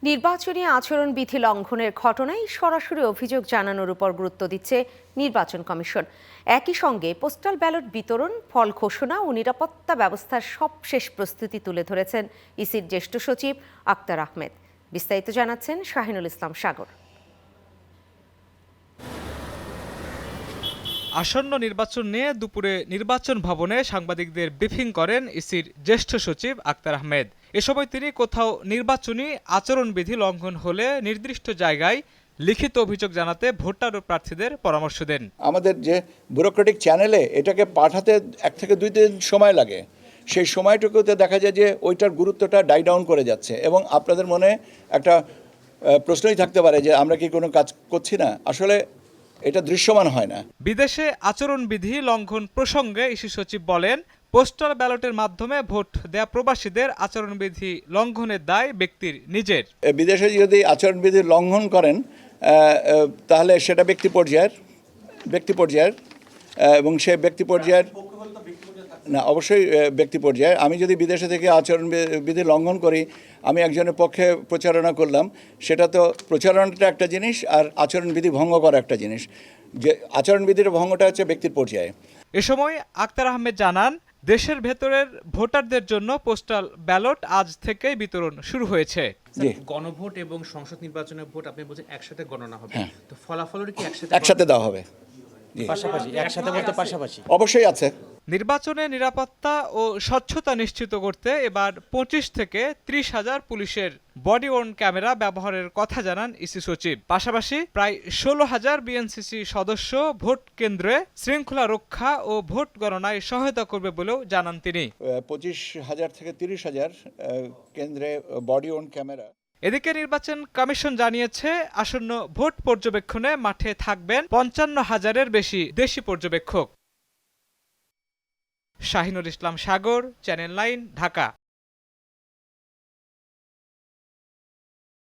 নির্বাচনী আচরণবিধি লঙ্ঘনের ঘটনায় সরাসরি অভিযোগ জানানোর উপর গুরুত্ব দিচ্ছে নির্বাচন কমিশন। একই সঙ্গে পোস্টাল ব্যালট বিতরণ, ফল ঘোষণা ও নিরাপত্তা ব্যবস্থার সবশেষ প্রস্তুতি তুলে ধরেছেন ইসির জ্যেষ্ঠ সচিব আক্তার আহমেদ। বিস্তারিত জানাচ্ছেন শাহিনুল ইসলাম সাগর। আসন্ন নির্বাচন নিয়ে দুপুরে নির্বাচন ভবনে সাংবাদিকদের ব্রিফিং করেন ইসির জ্যেষ্ঠ সচিব আক্তার আহমেদ। এ সময় তিনি কোথাও নির্বাচনী আচরণবিধি লঙ্ঘন হলে নির্দিষ্ট জায়গায় লিখিত অভিযোগ জানাতে ভোটার ও প্রার্থীদের পরামর্শ দেন। আমাদের যে ব্যুরোক্রেটিক চ্যানেলে এটাকে পাঠাতে 1 থেকে 2 দিন সময় লাগে, সেই সময়টুকুতে দেখা যায় যে ওইটার গুরুত্বটা ডাই ডাউন করে যাচ্ছে এবং আপনাদের মনে একটা প্রশ্নই থাকতে পারে যে আমরা কি কোনো কাজ করছি না। আসলে এটা দৃশ্যমান হয় না। বিদেশে আচরণবিধি লঙ্ঘন প্রসঙ্গে ইসি সচিব বলেন, পোস্টাল ব্যালটের মাধ্যমে ভোট দেয়া প্রবাসীদের আচরণবিধি লঙ্ঘনের দায় ব্যক্তির নিজের। বিদেশে যদি আচরণবিধি লঙ্ঘন করেন তাহলে সেটা ব্যক্তি পর্যায়ের এবং সে ব্যক্তি পর্যায়ের না, অবশ্যই ব্যক্তি পর্যায়ে। আমি যদি বিদেশে থেকে আচরণবিধি লঙ্ঘন করি, আমি একজনের পক্ষে প্রচারণা করলাম, সেটা তো প্রচারণাটা একটা জিনিস আর আচরণবিধি ভঙ্গ করা একটা জিনিস। যে আচরণবিধির ভঙ্গটা হচ্ছে ব্যক্তির পর্যায়ে। এ সময় আক্তার আহমেদ জানান, দেশের ভেতরের ভোটারদের জন্য পোস্টাল ব্যালট আজ থেকেই বিতরণ শুরু হয়েছে। গণভোট এবং সংসদ নির্বাচনের ভোট আপনি বলছেন একসাথে গণনা হবে, তো ফলাফলের কি একসাথে দেওয়া হবে? পাশাপাশি অবশ্যই আছে। নির্বাচনে নিরাপত্তা ও স্বচ্ছতা নিশ্চিত করতে এবার 25 থেকে 30,000 পুলিশের বডি ওয়ার্ন ক্যামেরা ব্যবহারের কথা জানান ইসি সচিব। পাশাপাশি প্রায় 16,000 বিএনসিসি সদস্য ভোট কেন্দ্রে শৃঙ্খলা রক্ষা ও ভোট গণনায় সহায়তা করবে বলেও জানান তিনি। 25,000 থেকে 30,000 কেন্দ্রে বডি ওয়ার্ন ক্যামেরা। এদিকে নির্বাচন কমিশন জানিয়েছে, আসন্ন ভোট পর্যবেক্ষণে মাঠে থাকবেন 55,000-এর বেশি দেশি পর্যবেক্ষক। শাহিনুল ইসলাম সাগর, চ্যানেল 9, ঢাকা।